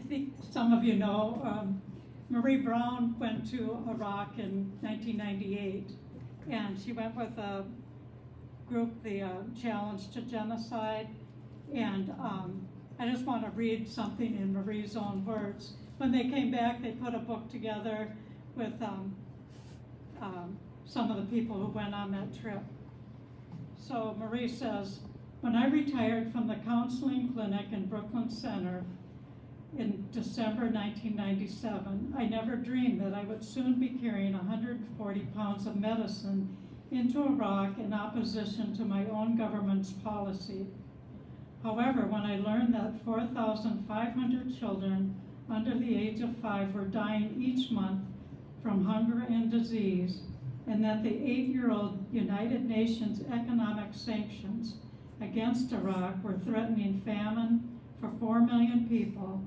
think some of you know, Marie Brown went to Iraq in 1998, and she went with a group, the Challenge to Genocide, and I just want to read something in Marie's own words. When they came back, they put a book together with some of the people who went on that trip. So Marie says, when I retired from the counseling clinic in Brooklyn Center in December 1997, I never dreamed that I would soon be carrying 140 pounds of medicine into Iraq in opposition to my own government's policy. However, when I learned that 4,500 children under the age of 5 were dying each month from hunger and disease, and that the 8-year-old United Nations economic sanctions against Iraq were threatening famine for 4 million people,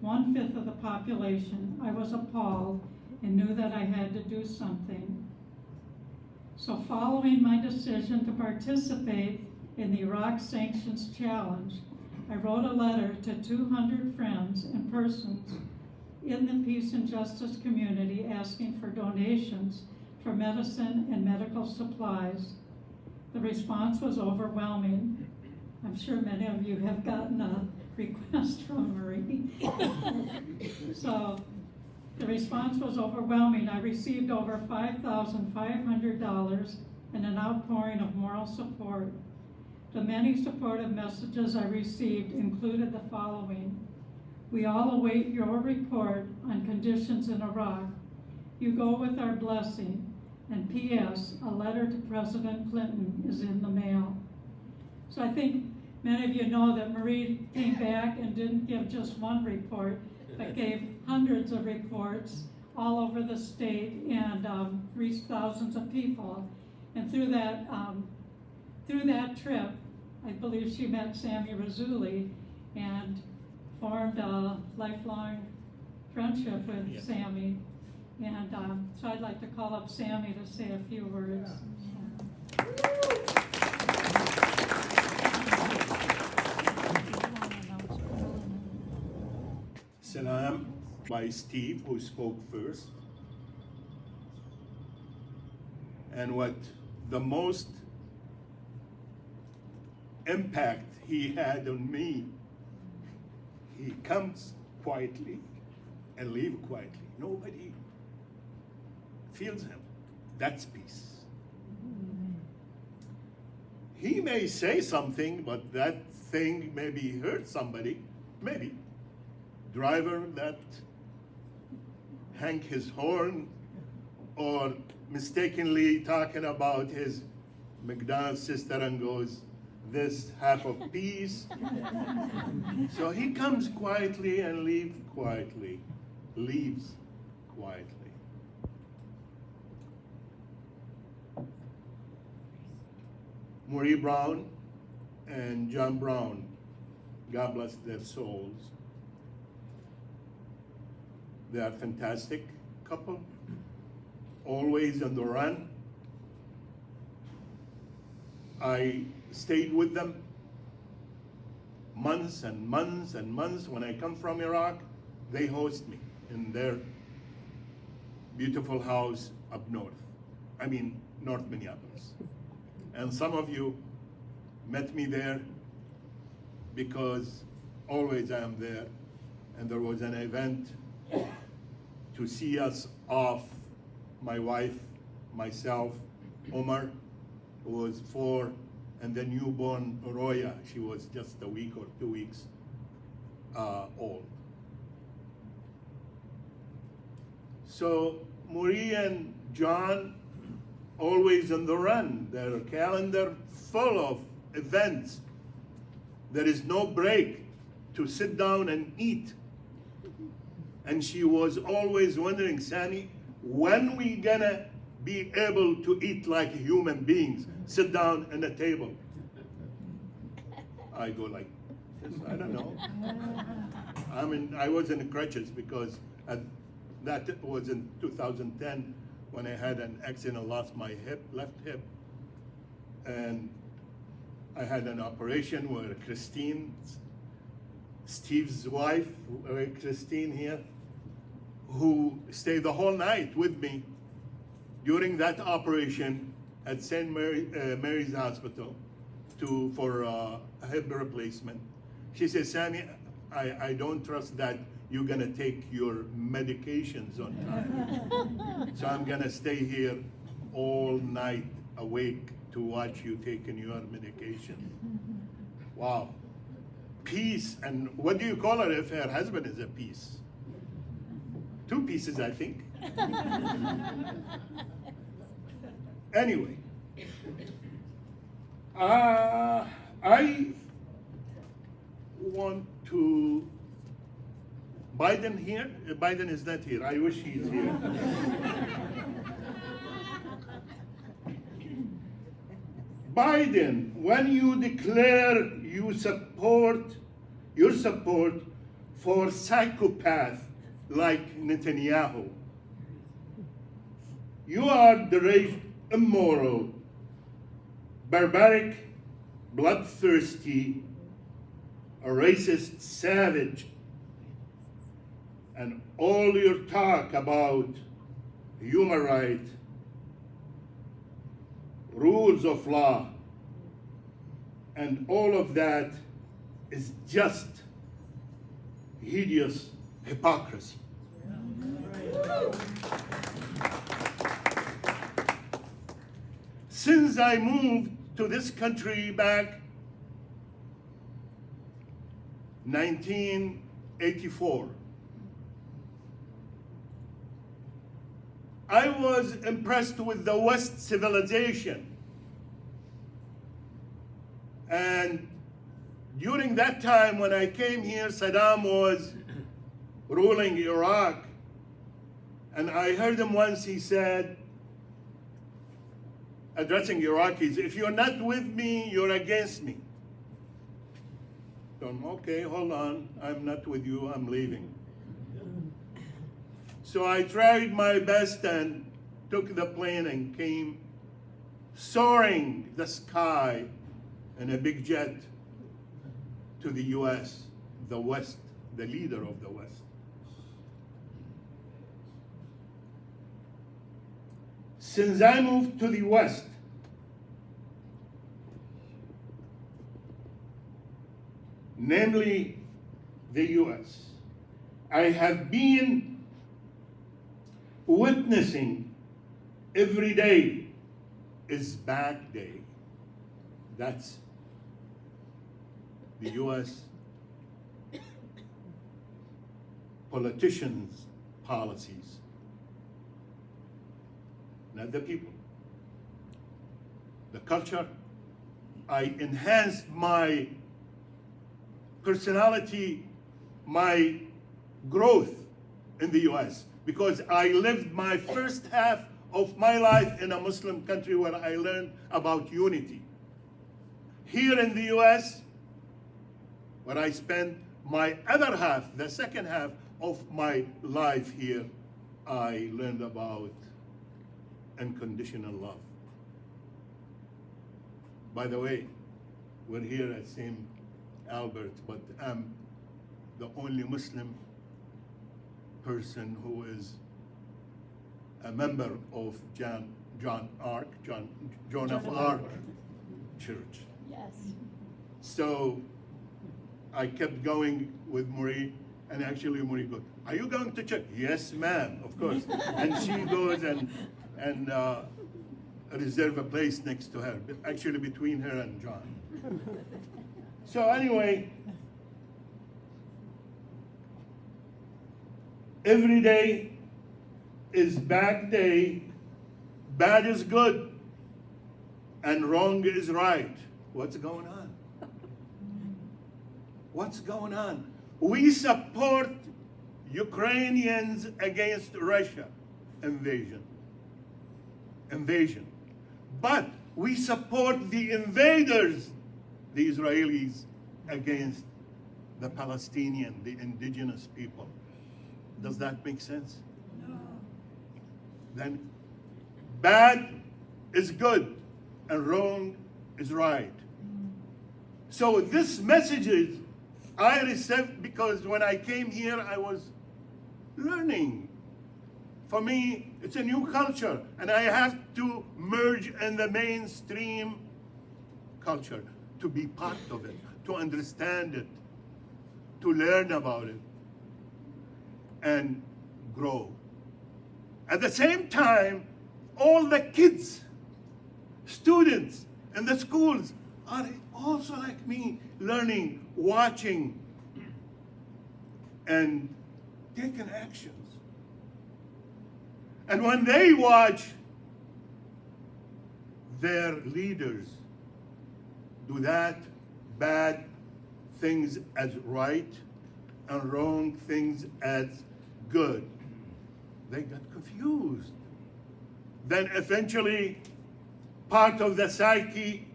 1/5 of the population, I was appalled and knew that I had to do something. So following my decision to participate in the Iraq Sanctions Challenge, I wrote a letter to 200 friends and persons in the peace and justice community asking for donations for medicine and medical supplies. The response was overwhelming. I'm sure many of you have gotten a request from Marie. So the response was overwhelming. I received over $5,500 and an outpouring of moral support. The many supportive messages I received included the following: we all await your report on conditions in Iraq. You go with our blessing. And P.S., a letter to President Clinton is in the mail. So I think many of you know that Marie came back and didn't give just one report, but gave hundreds of reports all over the state and reached thousands of people. And through that trip, I believe she met Sami Rasouli and formed a lifelong friendship with Sami. And so I'd like to call up Sami to say a few words. Salam by Steve, who spoke first. And what the most impact he had on me, he comes quietly and leaves quietly. Nobody feels him. That's peace. He may say something, but that thing maybe hurt somebody, maybe. Driver that hang his horn or mistakenly talking about his McDonald's sister and goes, this half of peace. So he comes quietly and leaves quietly. Marie Brown and John Brown, God bless their souls. They are fantastic couple, always on the run. I stayed with them months and months and months. When I come from Iraq, they host me in their beautiful house up north. I mean, North Minneapolis. And some of you met me there because always I am there. And there was an event to see us off, my wife, myself, Omar, who was 4, and the newborn Roya. She was just a week or 2 weeks old. So Marie and John, always on the run. Their calendar full of events. There is no break to sit down and eat. And she was always wondering, Sami, when we gonna be able to eat like human beings, sit down at a table? I go like this, I don't know. I mean, I was in crutches because that was in 2010 when I had an accident, lost my left hip. And I had an operation where Christine Steve's wife, Christine here, who stayed the whole night with me during that operation at St. Mary's Hospital for a hip replacement. She said, Sami, I don't trust that you're gonna take your medications on time. So I'm gonna stay here all night awake to watch you taking your medication. Wow. Peace, and what do you call her if her husband is a piece? 2 pieces, I think. Anyway, I want to, Biden here? Biden is not here. I wish he's here. Biden, when you declare your support for psychopath like Netanyahu, you are deranged, immoral, barbaric, bloodthirsty, a racist savage, and all your talk about human rights, rules of law, and all of that is just hideous hypocrisy. Since I moved to this country back 1984, I was impressed with the West civilization. And during that time when I came here, Saddam was ruling Iraq. And I heard him once, he said, addressing Iraqis, if you're not with me, you're against me. So, okay, hold on, I'm not with you, I'm leaving. So I tried my best and took the plane and came soaring the sky in a big jet to the US, the West, the leader of the West. Since I moved to the West, namely the US, I have been witnessing every day is bad day. That's the US politicians' policies, not the people. The culture, I enhanced my personality, my growth in the US, because I lived my first half of my life in a Muslim country where I learned about unity. Here in the US, where I spent my other half, the second half of my life here, I learned about unconditional love. By the way, we're here at St. Albert, but I'm the only Muslim person who is a member of Joan of Arc Church. Yes. So I kept going with Marie, and actually Marie goes, "Are you going to church?" "Yes, ma'am," of course. And she goes and reserve a place next to her, actually between her and John. So anyway, every day is bad day, bad is good, and wrong is right. What's going on? What's going on? We support Ukrainians against Russia invasion. But we support the invaders, the Israelis, against the Palestinian, the indigenous people. Does that make sense? No. Then bad is good and wrong is right. So this message I received, because when I came here, I was learning. For me, it's a new culture, and I have to merge in the mainstream culture, to be part of it, to understand it, to learn about it, and grow. At the same time, all the kids, students in the schools are also like me, learning, watching, and taking actions. And when they watch their leaders do that bad things as right and wrong things as good, they got confused. Then eventually, part of the psyche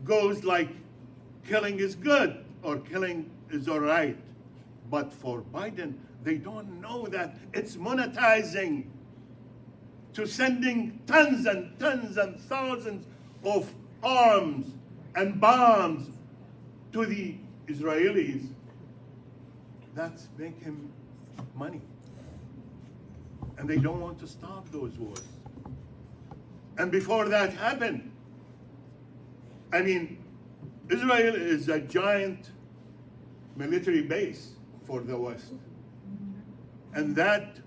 goes like, killing is good or killing is all right. But for Biden, they don't know that it's monetizing to sending tons and tons and thousands of arms and bombs to the Israelis. That's making money. And they don't want to stop those wars. And before that happened, I mean, Israel is a giant military base for the West. And that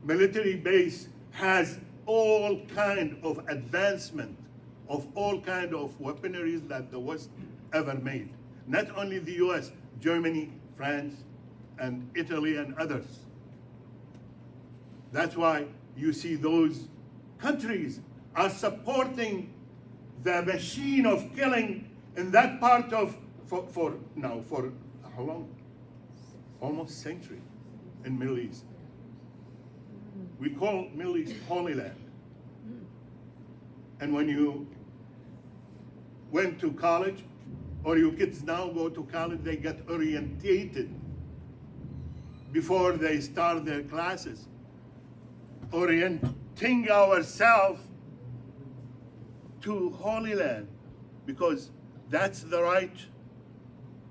military base has all kind of advancement of all kind of weaponry that the West ever made. Not only the US, Germany, France, and Italy, and others. That's why you see those countries are supporting the machine of killing in that part of, for how long? Almost century in Middle East. We call Middle East Holy Land. And when you went to college, or your kids now go to college, they get orientated before they start their classes. Orienting ourselves to Holy Land, because that's the right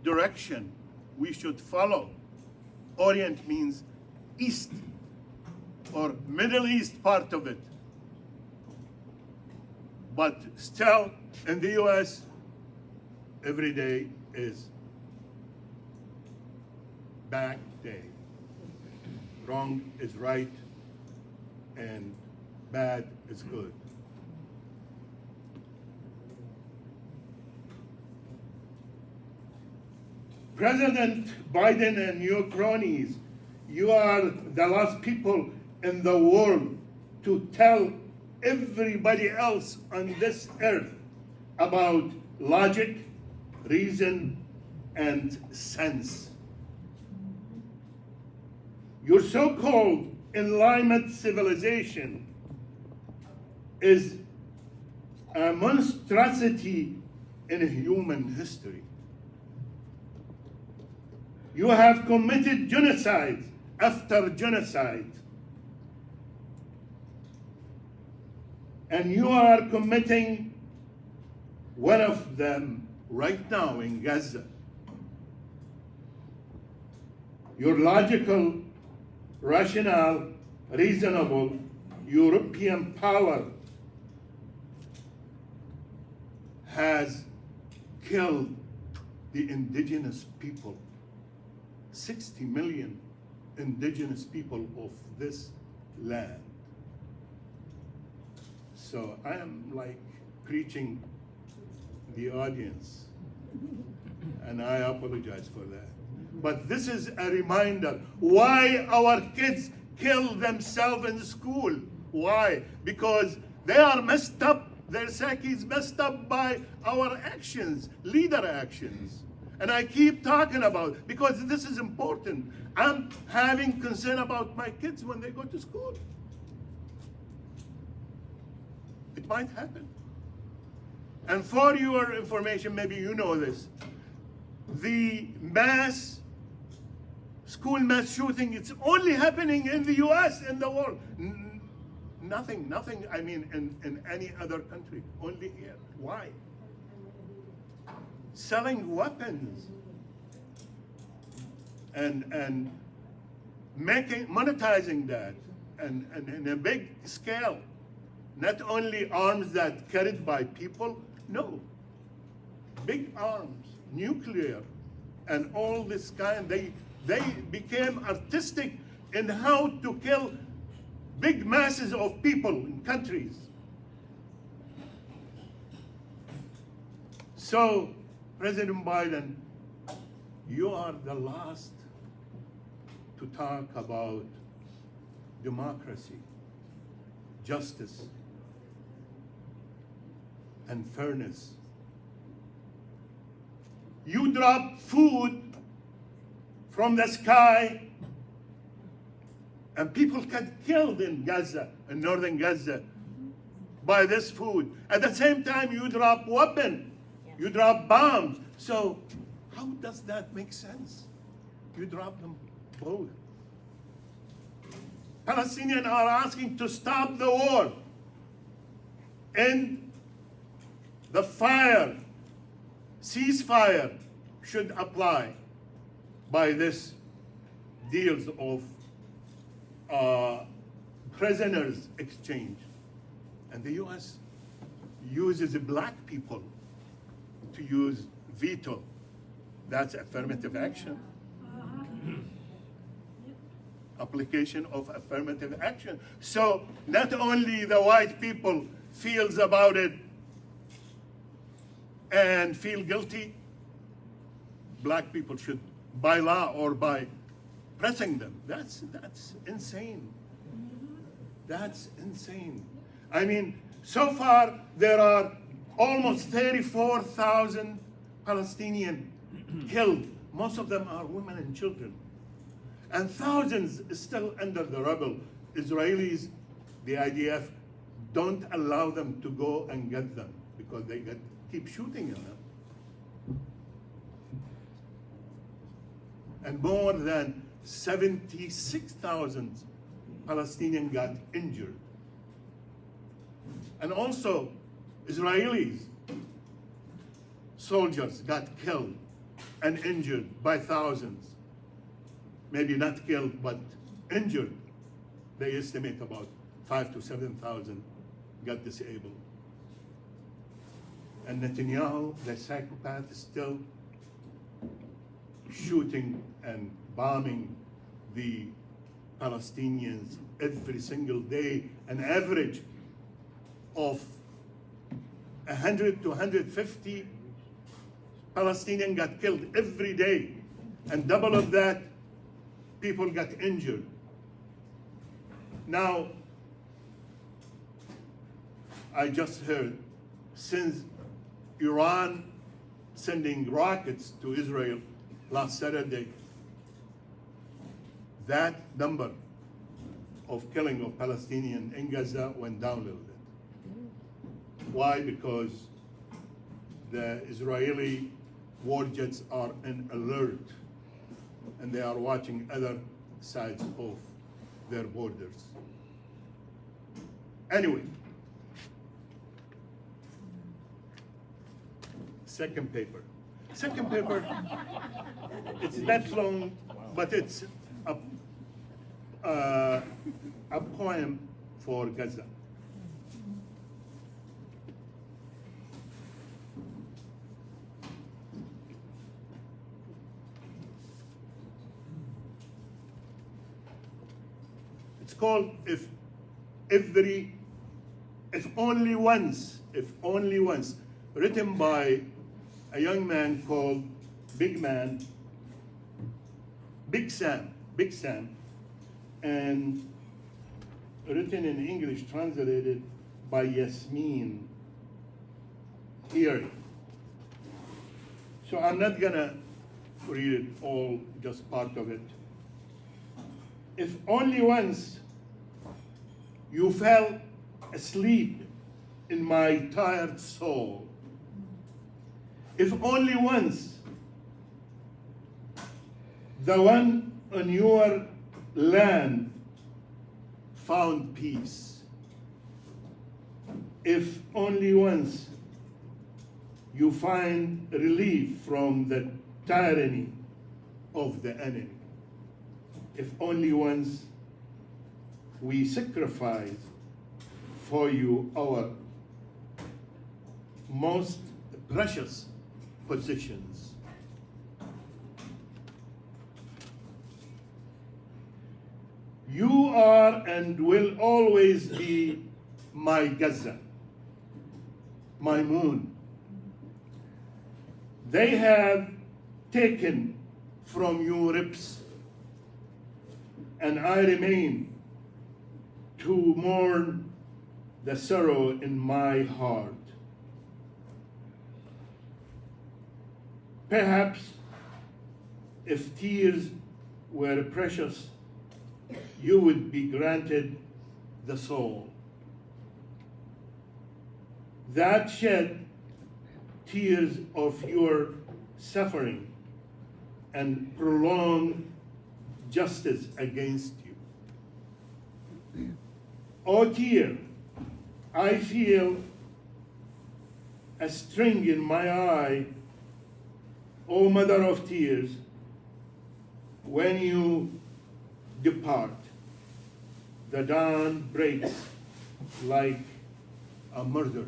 direction we should follow. Orient means East or Middle East part of it. But still, in the US, every day is bad day. Wrong is right, and bad is good. President Biden and your cronies, you are the last people in the world to tell everybody else on this earth about logic, reason, and sense. Your so-called enlightenment civilization is a monstrosity in human history. You have committed genocide after genocide. And you are committing one of them right now in Gaza. Your logical, rational, reasonable European power has killed the indigenous people, 60 million indigenous people of this land. So I am like preaching the audience, and I apologize for that. But this is a reminder why our kids kill themselves in school. Why? Because they are messed up, their psyche is messed up by our actions, leader actions. And I keep talking about it because this is important. I'm having concern about my kids when they go to school. It might happen. And for your information, maybe you know this, the school mass shooting, it's only happening in the US, in the world. Nothing, I mean, in any other country, only here. Why? selling weapons and monetizing that and in a big scale. Not only arms that carried by people, no. Big arms, nuclear, and all this kind. They became artistic in how to kill big masses of people in countries. So, President Biden, you are the last to talk about democracy, justice, and fairness. You drop food from the sky, and people get killed in Gaza, in northern Gaza, by this food. At the same time, you drop weapons, you drop bombs. So how does that make sense? You drop them both. Palestinians are asking to stop the war, and the ceasefire should apply by this deals of prisoners exchange. And the US uses black people to use veto. That's affirmative action. Application of affirmative action. So not only the white people feels about it and feel guilty, black people should, by law or by pressing them. That's insane. That's insane. I mean, so far there are almost 34,000 Palestinians killed. Most of them are women and children. And thousands still under the rubble. Israelis, the IDF, don't allow them to go and get them because they keep shooting at them. And more than 76,000 Palestinians got injured. And also, Israelis, soldiers got killed and injured by thousands. Maybe not killed, but injured. They estimate about 5,000 to 7,000 got disabled. And Netanyahu, the psychopath, is still shooting and bombing the Palestinians every single day, an average of 100 to 150 Palestinians got killed every day, and double of that, people got injured. Now, I just heard, since Iran sending rockets to Israel last Saturday, that number of killing of Palestinians in Gaza went down a little bit. Why? Because the Israeli war jets are in alert, and they are watching other sides of their borders. Anyway, second paper. Second paper, it's that long, but it's a poem for Gaza. It's called If Only Once, written by a young man called Big Sam, and written in English, translated by Yasmin here. So I'm not gonna read it all, just part of it. If only once you fell asleep in my tired soul. If only once the one on your land found peace. If only once you find relief from the tyranny of the enemy. If only once we sacrifice for you our most precious possessions. You are and will always be my Gaza, my moon. They have taken from you ribs, and I remain to mourn the sorrow in my heart. Perhaps if tears were precious, you would be granted the soul. That shed tears of your suffering and prolonged justice against you. O tear, I feel a string in my eye, O mother of tears, when you depart. The dawn breaks like a murder.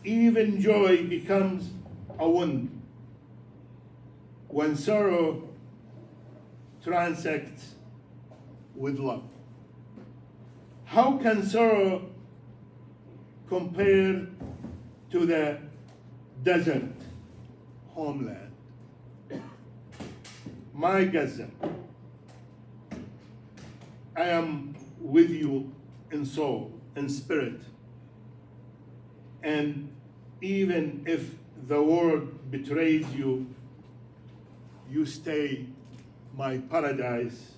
Even joy becomes a wound when sorrow transacts with love. How can sorrow compare to the desert homeland? My Gaza, I am with you in soul and spirit. And even if the world betrays you, you stay my paradise.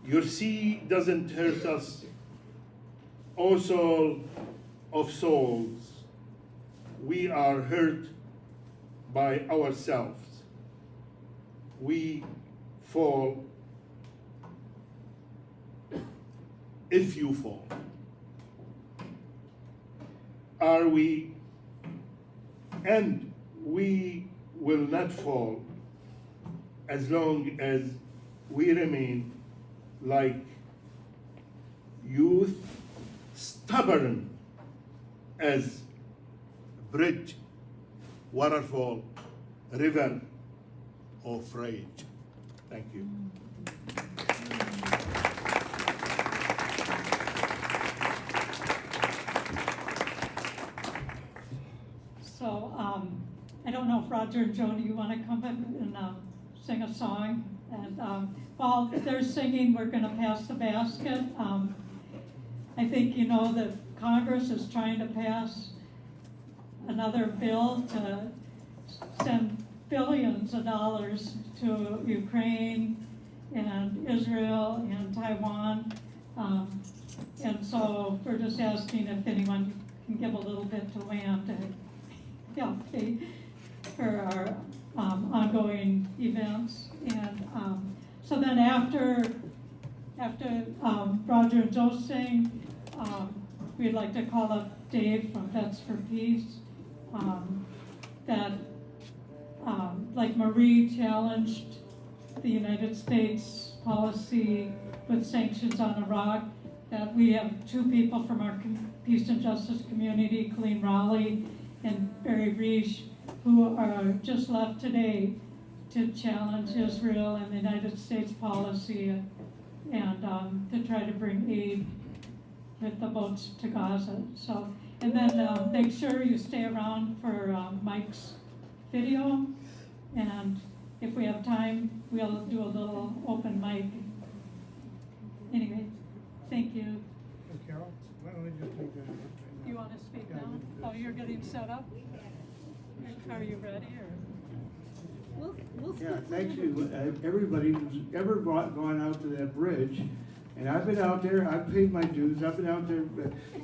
Your sea doesn't hurt us, O soul of souls. We are hurt by ourselves. We fall if you fall. Are we? And we will not fall as long as we remain like youth, stubborn as bridge, waterfall, river of rage. Thank you. So I don't know if Roger and Joni, you want to come up and sing a song? And while they're singing, we're going to pass the basket. I think you know that Congress is trying to pass another bill to send billions of dollars to Ukraine and Israel and Taiwan. And so we're just asking if anyone can give a little bit to WAMM to help pay for our ongoing events. And so then after Roger and Joe sing, we'd like to call up Dave from Vets for Peace. That like Marie challenged the United States policy with sanctions on Iraq, that we have two people from our peace and justice community, Colleen Raleigh and Barry Reich, who are just left today to challenge Israel and the United States policy and to try to bring aid with the boats to Gaza. So, and then make sure you stay around for Mike's video, and if we have time, we'll do a little open mic. Anyway, thank you. Hey, Carol, why don't we just take that? You want to speak Yeah, now? we can do Oh, this. you're getting set up? Are you ready, or? Yeah, thank you, everybody who's ever gone out to that bridge. And I've been out there, I've paid my dues, I've been out there,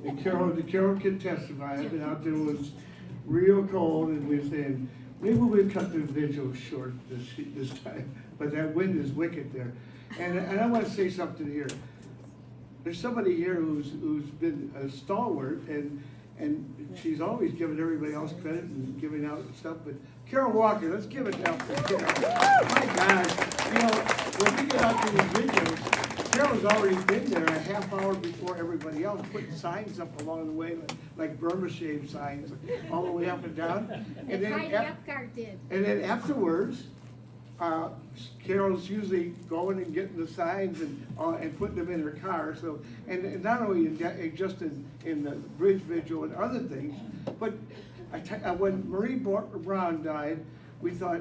and Carol can testify, I've been out there, it was real cold, and we were saying, maybe we'll cut the vigil short this time, but that wind is wicked there. And I want to say something here. there's somebody here who's been a stalwart, and she's always giving everybody else credit and giving out stuff, but Carol Walker, let's give it up for Carol. My God, you know, when we get out to these videos, Carol's already been there a half hour before everybody else, putting signs up along the way, like Burma shave signs, all the way up and down. And then, Heidi Epgard did. and then afterwards, Carol's usually going and getting the signs and putting them in her car. So, and not only just in the bridge vigil and other things, but when Marie Brown died, we thought,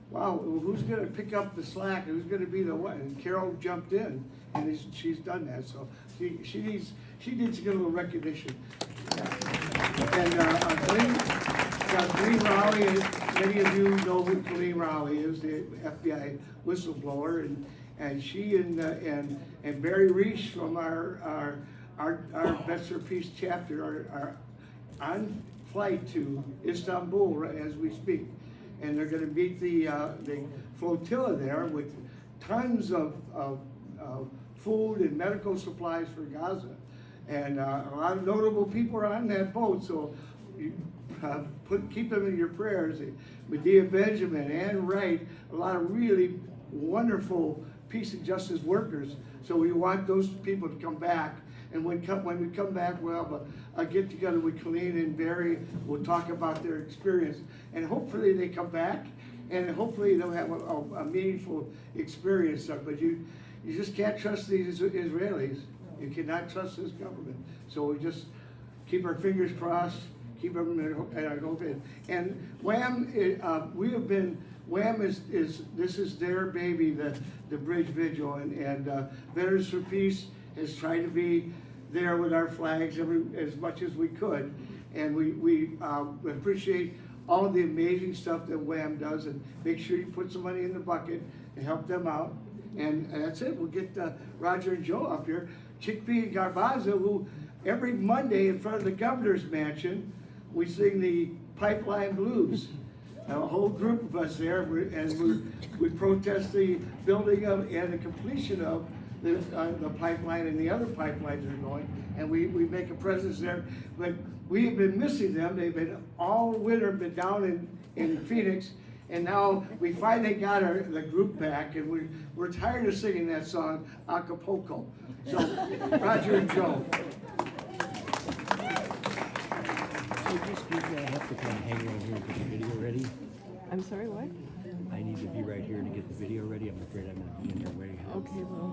wow, who's going to pick up the slack? Who's going to be the one? And Carol jumped in, and she's done that. So she needs to get a little recognition. And Colleen Rowley, many of you know who Colleen Rowley is, the FBI whistleblower, and she and Barry Reich from our Best for Peace chapter are on flight to Istanbul as we speak, and they're going to meet the flotilla there with tons of food and medical supplies for Gaza, and a lot of notable people are on that boat. So you, keep them in your prayers. Medea Benjamin, Ann Wright, a lot of really wonderful peace and justice workers. So we want those people to come back. And when we come back, we'll have a get together with Colleen and Barry. We'll talk about their experience. And hopefully they come back, and hopefully they'll have a meaningful experience. But you just can't trust these Israelis. You cannot trust this government. So we just keep our fingers crossed, keep them in our hope. And WAMM, WAMM is their baby, the Bridge Vigil, and Veterans for Peace has tried to be there with our flags as much as we could. And we appreciate all the amazing stuff that WAMM does, and make sure you put some money in the bucket and help them out. And that's it. We'll get Roger and Joe up here. Chickpea and Garbaza, who every Monday in front of the governor's mansion, we sing the Pipeline Blues. A whole group of us there, we protest the building of and the completion of the pipeline and the other pipelines that are going, and we make a presence there. But we have been missing them. They've been all winter been down in Phoenix, and now we finally got the group back, and we're tired of singing that song, Acapulco. So, Roger and Joe. I have to kind of hang around here and get the video ready. I'm sorry, what? I need to be right here to get the video ready. I'm afraid I'm going to be in your way. Okay, well,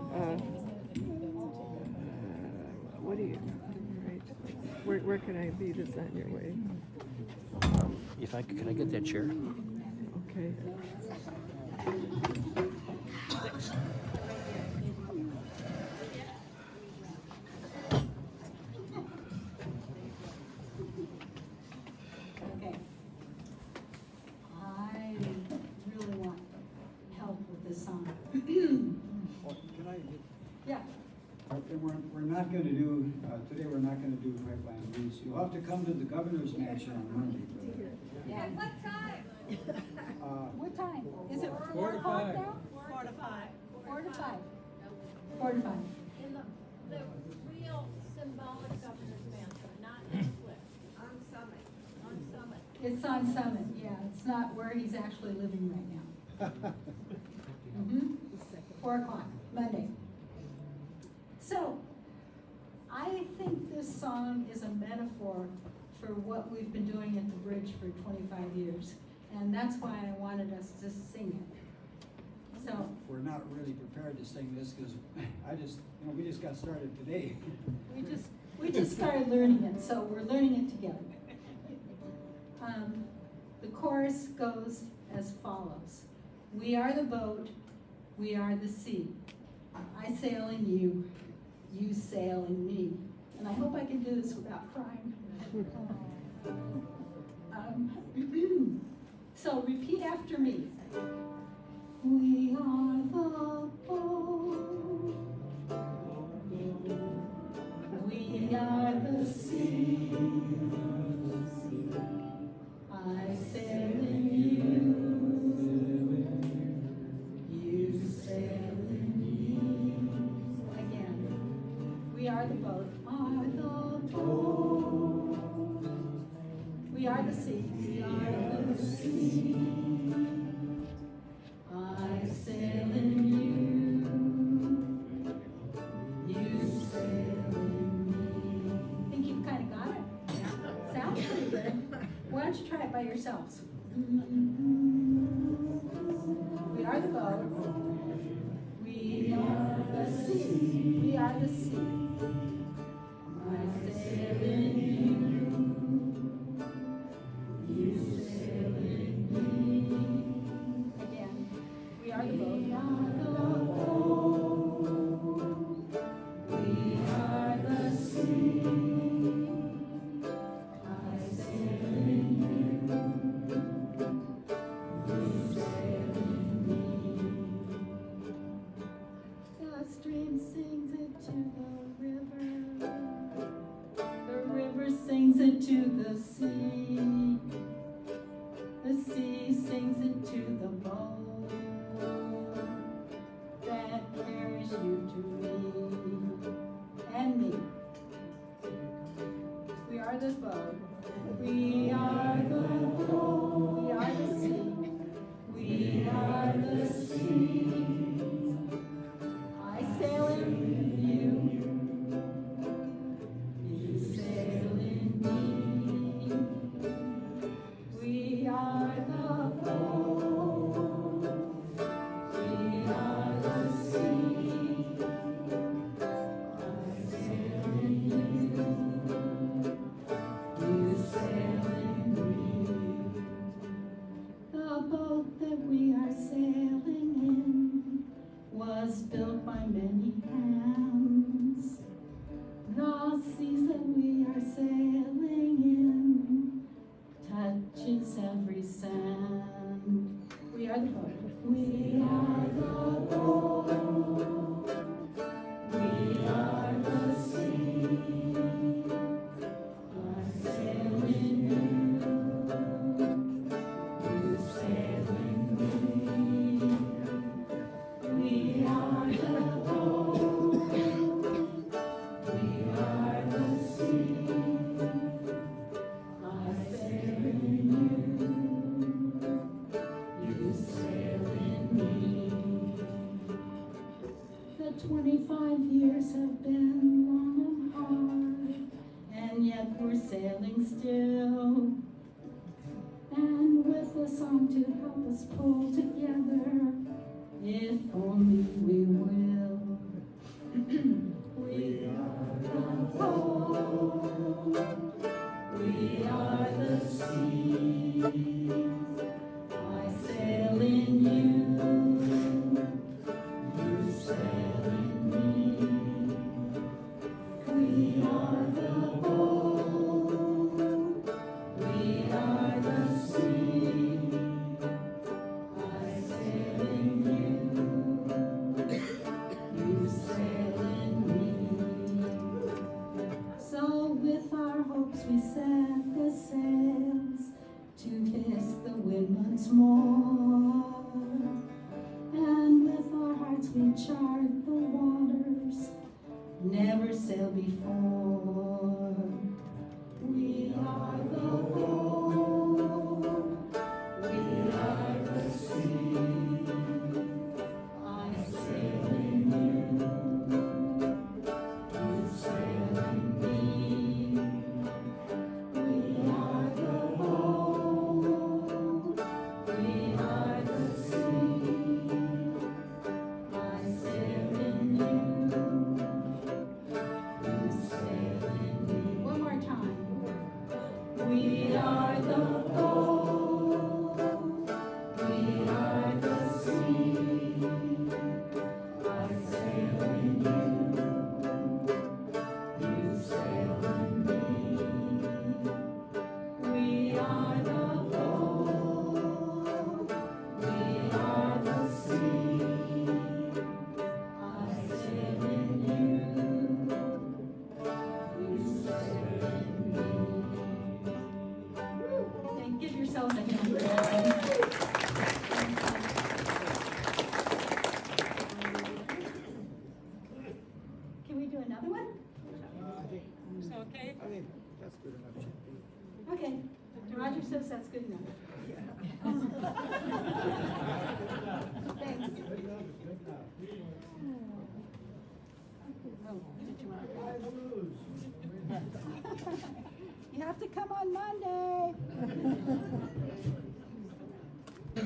what do you, right, where can I be that's not in your way? If I could, can I get that chair? Okay. Thanks. Okay. I really want help with this song. Can I, Yeah. okay, we're not going to do, today we're not going to do pipeline blues. You'll have to come to the governor's mansion on Monday for that. Yeah. What time? What time? Is it 4 to 5. now? 4 to 5. 4 to 5. 4 to 5. In the real symbolic governor's mansion, not in Cliff. On Summit. On Summit. It's on Summit, yeah. It's not where he's actually living right now. 4 o'clock, Monday. So, I think this song is a metaphor for what we've been doing at the bridge for 25 years. And that's why I wanted us to sing it. So, We're not really prepared to sing this because we just got started today. we just started learning it, so we're learning it together. The chorus goes as follows. We are the boat, we are the sea. I sail in you, you sail in me. And I hope I can do this without crying. So repeat after me. We are the boat, we are the sea. I sail in you, you sail in me. Again, we yourselves. We are the boat. We are the sea. We are the sea. I sail in you. You sail in me. Again. We are the boat. We are the boat. We are the sea. I sail in you. You sail in me. The stream sings it to the river. The river sings it to the sea. The sea sings it to the boat that carries you to me and me. We are the boat. We are the boat. We are the sea. We are the sea. I sail in you. You sail in me. We are the boat. We are the sea. I sail in you. You sail in me. The boat that we are sailing in was built by many hands. The seas that we are sailing in touches every sand. We are the boat. We are the boat. We are the sea. I sail in you. You sail in me. We are the boat. We are the sea. I sail in you. You sail in me. The 25 years have been long and hard, and yet we're sailing still. And with a song to help us pull together, if only we will. We are the boat. We are the sea. I sail in you. You sail in me. We are the boat. We are the sea. I sail in you. You sail in me. So with our hopes we set the sails to kiss the wind once more. And with our hearts we chart the waters, never sailed before. We are the boat. We are the sea. I sail in you. You sail in me. We are the boat. We are the sea. I sail in you. You sail in me. One more time. We are the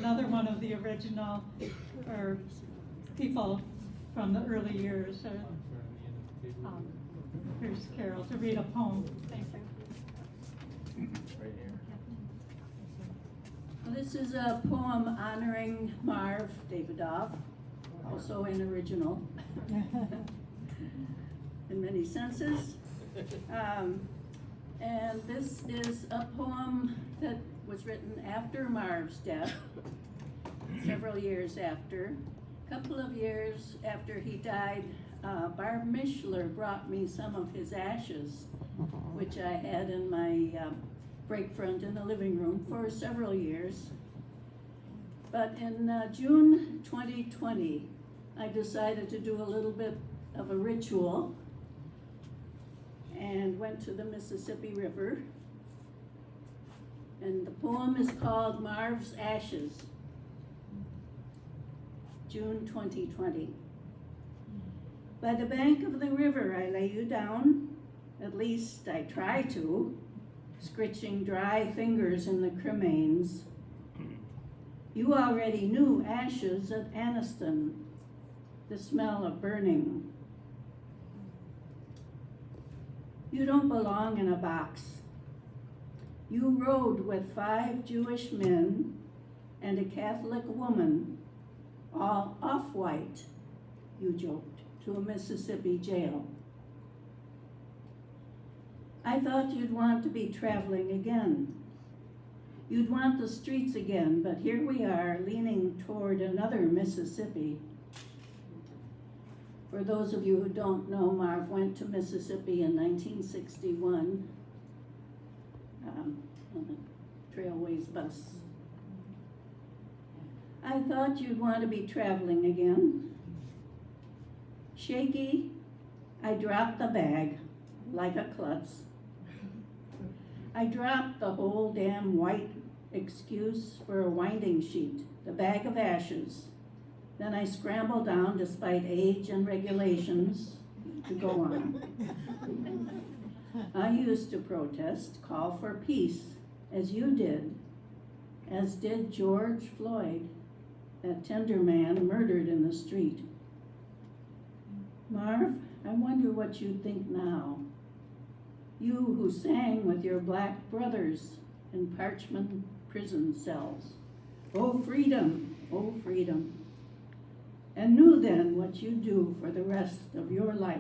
another one of the original, or people from the early years. Here's Carol to read a poem. Thank you. Right here. This is a poem honoring Marv Davidoff, also an original in many senses. And this is a poem that was written after Marv's death, several years after. A couple of years after he died, Barb Mishler brought me some of his ashes, which I had in my break front in the living room for several years. But in June 2020, I decided to do a little bit of a ritual and went to the Mississippi River. And the poem is called Marv's Ashes, June 2020. By the bank of the river I lay you down, at least I try to, scritching dry fingers in the cremains. You already knew ashes at Anniston, the smell of burning. You don't belong in a box. You rode with 5 Jewish men and a Catholic woman, all off-white, you joked, to a Mississippi jail. I thought you'd want to be traveling again. You'd want the streets again, but here we are leaning toward another Mississippi. For those of you who don't know, Marv went to Mississippi in 1961 on the Trailways bus. I thought you'd want to be traveling again. Shaky, I dropped the bag like a klutz. I dropped the whole damn white excuse for a winding sheet, the bag of ashes. Then I scrambled down despite age and regulations to go on. I used to protest, call for peace, as you did, as did George Floyd, that tender man murdered in the street. Marv, I wonder what you think now. You who sang with your black brothers in parchment prison cells. Oh freedom, oh freedom. And knew then what you'd do for the rest of your life.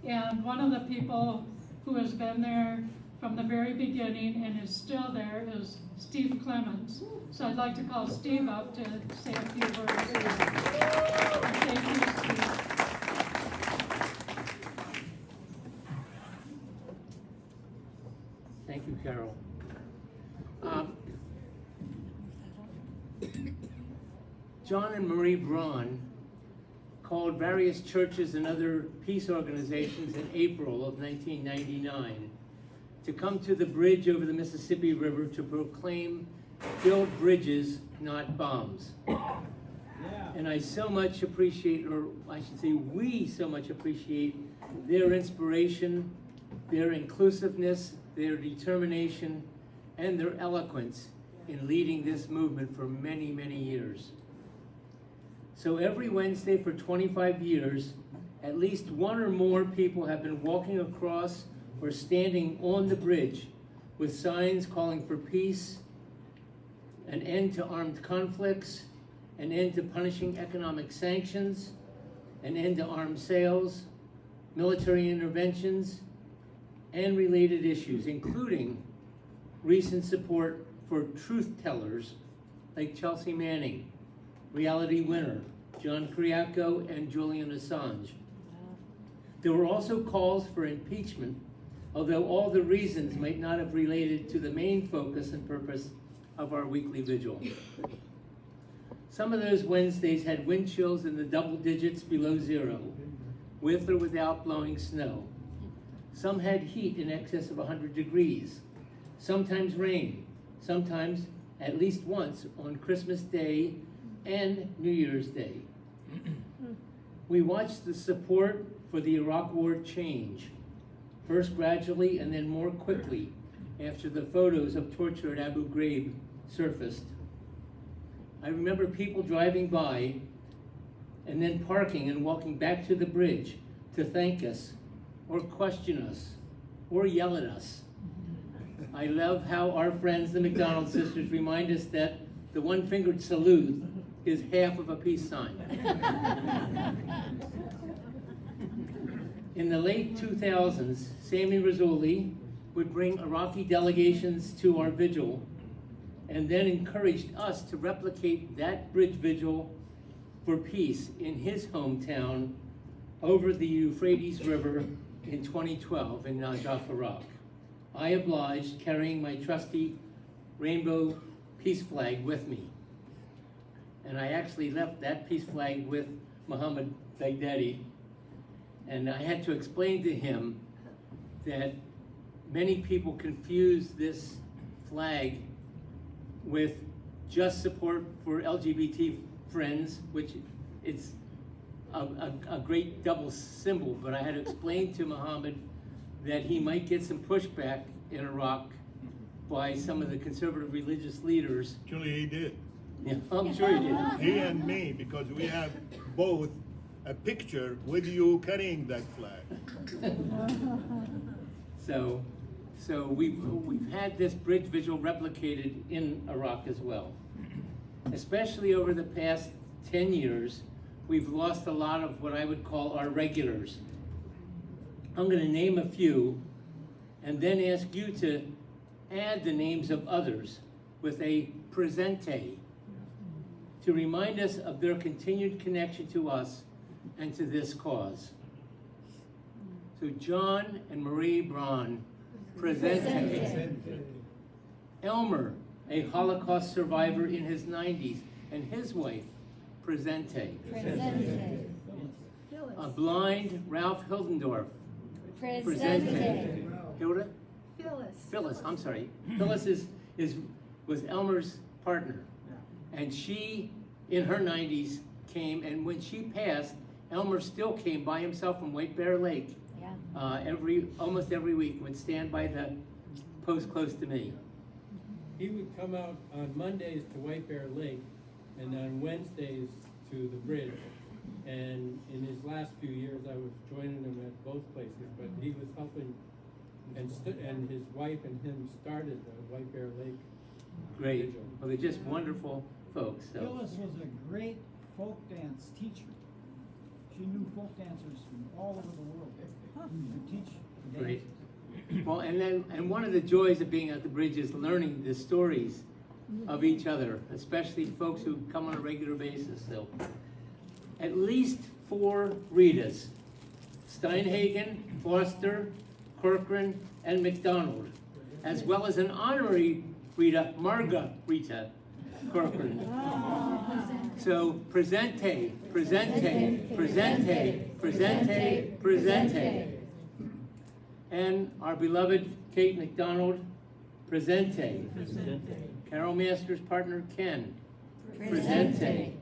And one of the people who has been there from the very beginning and is still there is Steve Clemens. So I'd like to call Steve up to say a few words. Thank you, Steve. Thank you, Carol. John and Marie Braun called various churches and other peace organizations in April of 1999 to come to the bridge over the Mississippi River to proclaim, build bridges, not bombs. And I so much appreciate, or I should say we so much appreciate their inspiration, their inclusiveness, their determination, and their eloquence in leading this movement for many, many years. So every Wednesday for 25 years, at least one or more people have been walking across or standing on the bridge with signs calling for peace, an end to armed conflicts, an end to punishing economic sanctions, an end to arms sales, military interventions, and related issues, including recent support for truth tellers like Chelsea Manning, Reality Winner, John Kiriakou, and Julian Assange. There were also calls for impeachment, although all the reasons might not have related to the main focus and purpose of our weekly vigil. Some of those Wednesdays had wind chills in the double digits below zero, with or without blowing snow. Some had heat in excess of 100 degrees, sometimes rain, sometimes at least once on Christmas Day and New Year's Day. We watched the support for the Iraq War change. first gradually and then more quickly after the photos of torture at Abu Ghraib surfaced. I remember people driving by and then parking and walking back to the bridge to thank us, or question us, or yell at us. I love how our friends, the McDonald sisters, remind us that the one-fingered salute is half of a peace sign. In the late 2000s, Sami Rasouli would bring Iraqi delegations to our vigil and then encouraged us to replicate that bridge vigil for peace in his hometown over the Euphrates River in 2012 in Najaf, Iraq. I obliged, carrying my trusty rainbow peace flag with me. And I actually left that peace flag with Muhammad Baghdadi. And I had to explain to him that many people confuse this flag with just support for LGBT friends, which it's a great double symbol, but I had to explain to Muhammad that he might get some pushback in Iraq by some of the conservative religious leaders. Actually, he did. Yeah, I'm sure he did. He and me, because we have both a picture with you carrying that flag. So we've had this bridge vigil replicated in Iraq as well. Especially over the past 10 years, we've lost a lot of what I would call our regulars. I'm going to name a few and then ask you to add the names of others with a presente to remind us of their continued connection to us and to this cause. So John and Marie Braun, presente. Elmer, a Holocaust survivor in his 90s, and his wife, presente. A blind Ralph Hildendorf, presente. Hilda? Phyllis, I'm sorry. Phyllis was Elmer's partner. And she, in her 90s, came, and when she passed, Elmer still came by himself from White Bear Lake. Almost every week, would stand by the post close to me. He would come out on Mondays to White Bear Lake and on Wednesdays to the bridge. And in his last few years, I was joining him at both places, but he was helping, and his wife and him started the White Bear Lake Great. vigil. Well, they're just wonderful folks. So. Phyllis was a great folk dance teacher. She knew folk dancers from all over the world. To teach the Great. dance. Well, and one of the joys of being at the bridge is learning the stories of each other, especially folks who come on a regular basis. So, at least 4 Ritas: Steinhagen, Foster, Corcoran, and McDonald, as well as an honorary Rita, Marga Rita Corcoran. So, presente, presente, presente, presente, presente. And our beloved Kate McDonald, presente. Carol Masters' partner, Ken, presente.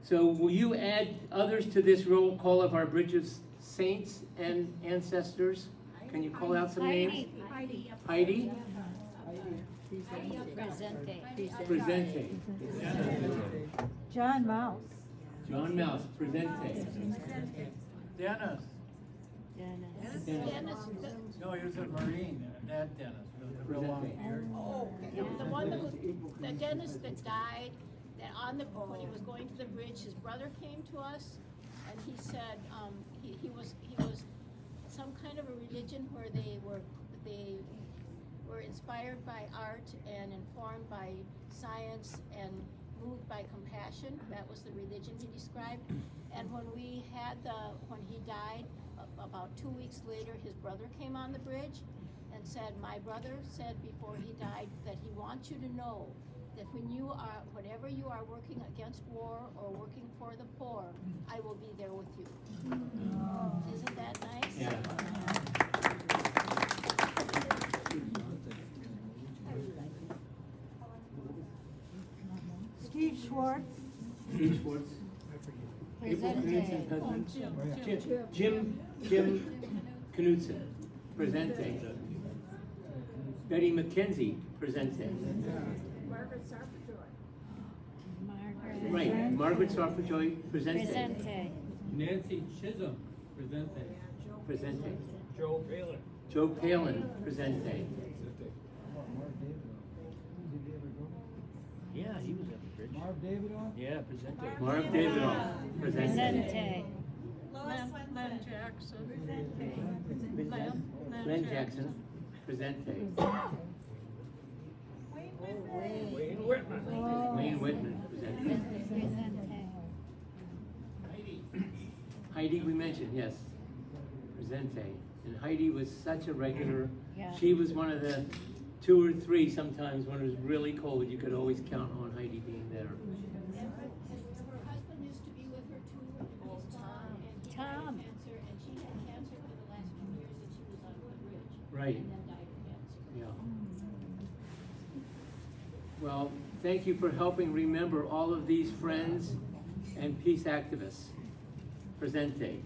So will you add others to this roll call of our Bridge of Saints and ancestors? Can you call out some names? Heidi? Presente. John Mouse. John Mouse, presente. Dennis. Dennis, No, he was a Marine, Dad Dennis. Presente. The one the dentist that died, that when he was going to the bridge, his brother came to us, and he said, he was some kind of a religion where they were inspired by art and informed by science and moved by compassion. That was the religion he described. And when when he died, about 2 weeks later, his brother came on the bridge and said, my brother said before he died that he wants you to know that whenever you are working against war or working for the poor, I will be there with you. Isn't that nice? Yeah. Steve Schwartz. Steve Schwartz. April Clemens' husband. Jim Knudsen, presente. Betty McKenzie, presente. Margaret Sarpajoy. Right, Margaret Sarpajoy, presente. Presente. Nancy Chisholm, presente. Presente. Joe Palin. Joe Palin, presente. Yeah, he was at the bridge. Marv David on? Yeah, presente. Mark Davidoff, presente. Len Jackson. Len Jackson, presente. Wayne Whitman. Wayne Whitman, presente. Heidi, we mentioned, yes, presente. And Heidi was such a regular. Yeah. She was one of the 2 or 3 sometimes when it was really cold. You could always count on Heidi being there. Her husband used to be with her too, and he's Tom, and he died of cancer, and she had cancer for the last few years that she was on the bridge. Right. And then died of cancer. Yeah. Well, thank you for helping remember all of these friends and peace activists. Presente.